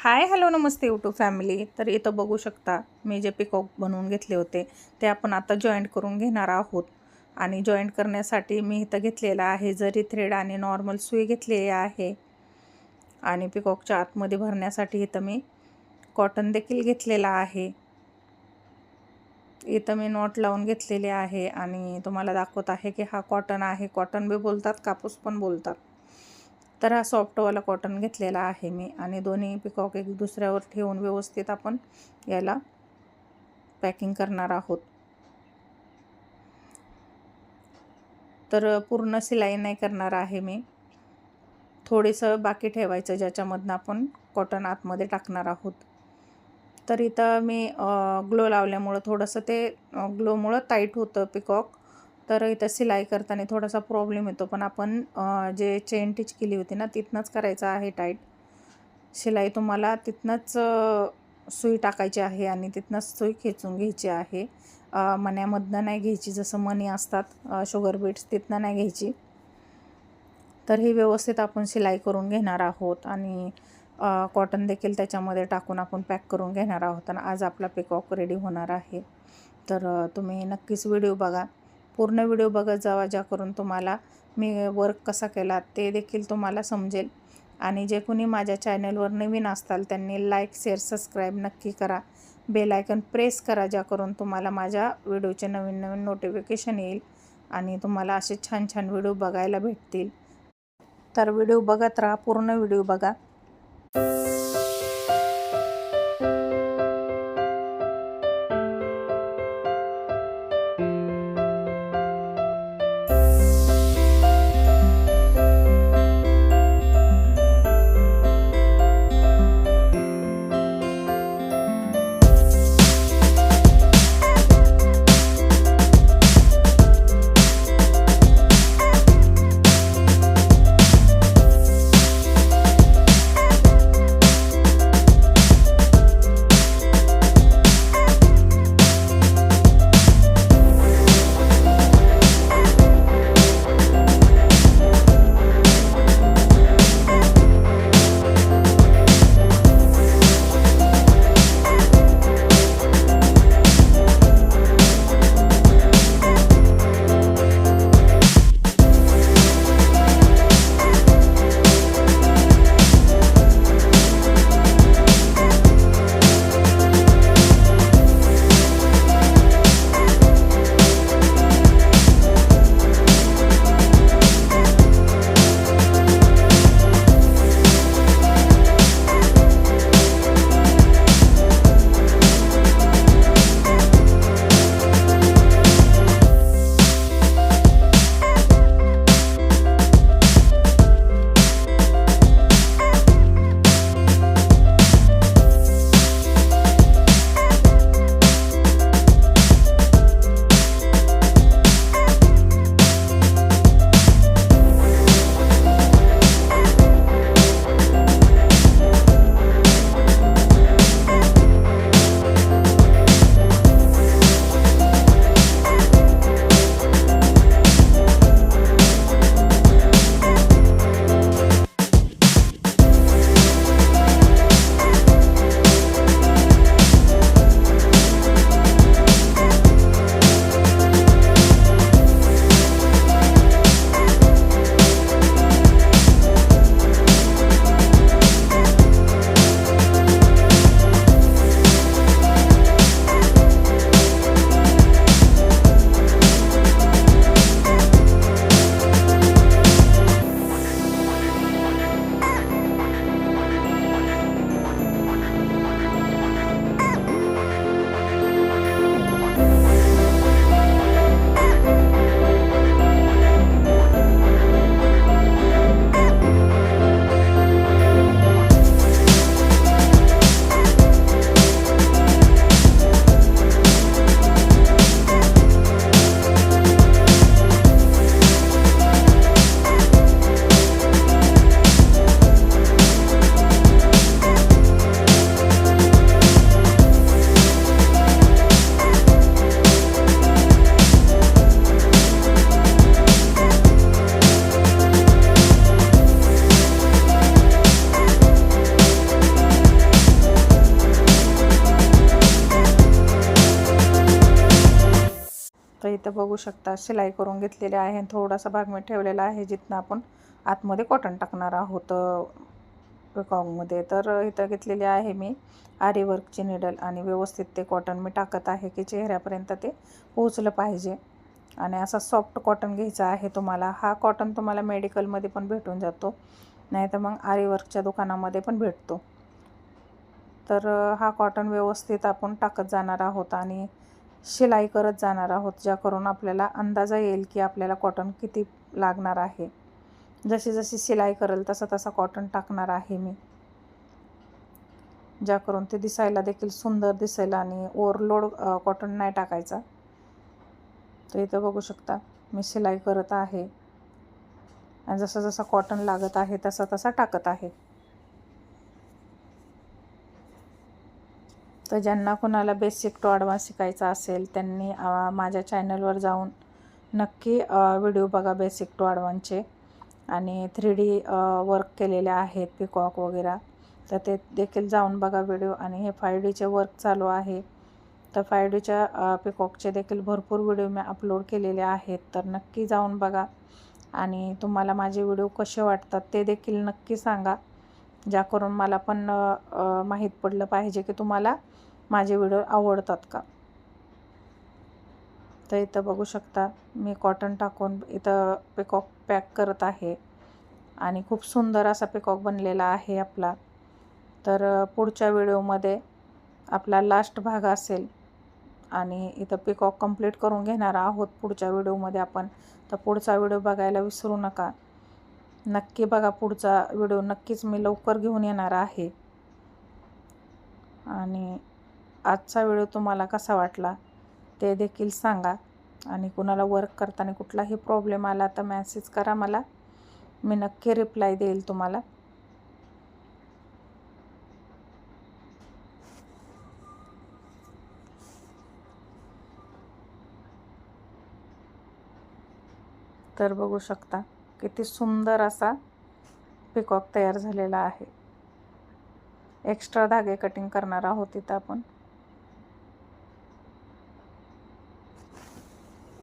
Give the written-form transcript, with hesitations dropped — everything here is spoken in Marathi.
हाय हॅलो नमस्ते यूट्यूब फॅमिली। तर इथं बघू शकता मी जे पिकॉक बनवून घेतले होते ते आपण आता जॉईंट करून घेणार आहोत। आणि जॉईंट करण्यासाठी मी इथं घेतलेला आहे जरी थ्रेड आणि नॉर्मल सुई घेतलेली आहे। आणि पिकॉकच्या आतमध्ये भरण्यासाठी इथं मी कॉटन देखील घेतलेला आहे। इथं मी नॉट लावून घेतलेले आहे आणि तुम्हाला दाखवत आहे की हा कॉटन आहे। कॉटन बी बोलतात, कापूस पण बोलतात। तर हा सॉफ्टवाला कॉटन घेतलेला आहे मी आणि दोन्ही पिकॉक एक दुसऱ्यावर ठेवून व्यवस्थित आपण याला पॅकिंग करणार आहोत। तर पूर्ण सिलाई नाही करणार आहे मी, थोडंसं बाकी ठेवायचं ज्याच्यामधनं आपण कॉटन आतमध्ये टाकणार आहोत। तर इथं मी ग्लो लावल्यामुळं थोडंसं ते ग्लोमुळं टाईट होतं पिकॉक। तर इथं सिलाई करताना थोडासा प्रॉब्लेम येतो, पण आपण जे चेन टिच केली होती ना तिथनंच करायचं आहे टाईट। शिलाई तुम्हाला तिथनंच सुई टाकायची आहे आणि तिथनंच सुई खेचून घ्यायची आहे। मण्यामधनं नाही घ्यायची, जसं मणी असतात शुगर बीट्स तिथनं नाही घ्यायची। तर ही व्यवस्थित आपण शिलाई करून घेणार आहोत आणि कॉटन देखील त्याच्यामध्ये टाकून आपण पॅक करून घेणार आहोत आणि आज आपला पिकॉक रेडी होणार आहे। तर तुम्ही नक्कीच व्हिडिओ बघा, पूर्ण व्हिडिओ बघत जावा, ज्याकरून तुम्हाला मी वर्क कसा केला ते देखील तुम्हाला समजेल। आणि जे कोणी माझ्या चॅनलवर नवीन असताल त्यांनी लाईक शेअर सबस्क्राईब नक्की करा, बेल आयकन प्रेस करा, ज्याकरून तुम्हाला माझ्या व्हिडिओचे नवीन नवीन नोटिफिकेशन येईल आणि तुम्हाला असे छान छान व्हिडिओ बघायला भेटतील। तर व्हिडिओ बघत राहा, पूर्ण व्हिडिओ बघा। इथं बघू शकता शिलाई करून घेतलेली आहे. थोडासा भाग मी ठेवलेला आहे जिथनं आपण आतमध्ये कॉटन टाकणार आहोत पिकॉकमध्ये. तर इथं घेतलेली आहे मी आरी वर्कची निडल आणि व्यवस्थित ते कॉटन मी टाकत आहे की चेहऱ्यापर्यंत ते पोहोचलं पाहिजे. आणि असा सॉफ्ट कॉटन घ्यायचा आहे तुम्हाला. हा कॉटन तुम्हाला मेडिकलमध्ये पण भेटून जातो, नाही तर मग आरी वर्कच्या दुकानामध्ये पण भेटतो. तर हा कॉटन व्यवस्थित आपण टाकत जाणार आहोत आणि शिलाई करत जाणार आहोत, ज्या करून आपल्याला अंदाजा येईल की आपल्याला कॉटन किती लागणार आहे. जशी जशी शिलाई करेल तसा तसा कॉटन टाकणार आहे मी, ज्या करून ते दिसायला देखील सुंदर दिसेल आणि ओव्हरलोड कॉटन नाही टाकायचा. तर इथं बघू शकता मी शिलाई करत आहे आणि जसं जसं कॉटन लागत आहे तसा तसा टाकत आहे. तर ज्यांना कोणाला बेसिक टू ॲडव्हान्स शिकायचा असेल त्यांनी माझ्या चॅनलवर जाऊन नक्की व्हिडिओ बघा बेसिक टू ॲडव्हान्सचे. आणि 3D वर्क केलेले आहेत पिकॉक वगैरे, तर ते देखील जाऊन बघा व्हिडिओ. आणि हे 5Dचे वर्क चालू आहे, तर 5Dच्या पिकॉकचे देखील भरपूर व्हिडिओ मी अपलोड केलेले आहेत, तर नक्की जाऊन बघा. आणि तुम्हाला माझे व्हिडिओ कसे वाटतात ते देखील नक्की सांगा, ज्या करून मला पण माहीत पडलं पाहिजे की तुम्हाला माझे व्हिडिओ आवडतात का. तर इथं बघू शकता मी कॉटन टाकून इथं पिकॉक पॅक करत आहे आणि खूप सुंदर असा पिकॉक बनलेला आहे आपला. तर पुढच्या व्हिडिओमध्ये आपला लास्ट भाग असेल आणि इथं पिकॉक कंप्लीट करून घेणार आहोत पुढच्या व्हिडिओमध्ये आपण. तर पुढचा व्हिडिओ बघायला विसरू नका, नक्की बघा पुढचा व्हिडिओ. नक्कीच मी लवकर घेऊन येणार आहे. आणि आजचा व्हिडिओ तुम्हाला कसा वाटला ते देखील सांगा. आणि कुणाला वर्क करताना कुठलाही प्रॉब्लेम आला तर मेसेज करा मला, मी नक्की रिप्लाय देईल तुम्हाला. तर बघू शकता किती सुंदर असा पिकॉक तयार झालेला आहे. एक्स्ट्रा धागे कटिंग करणार आहोत इथं आपण.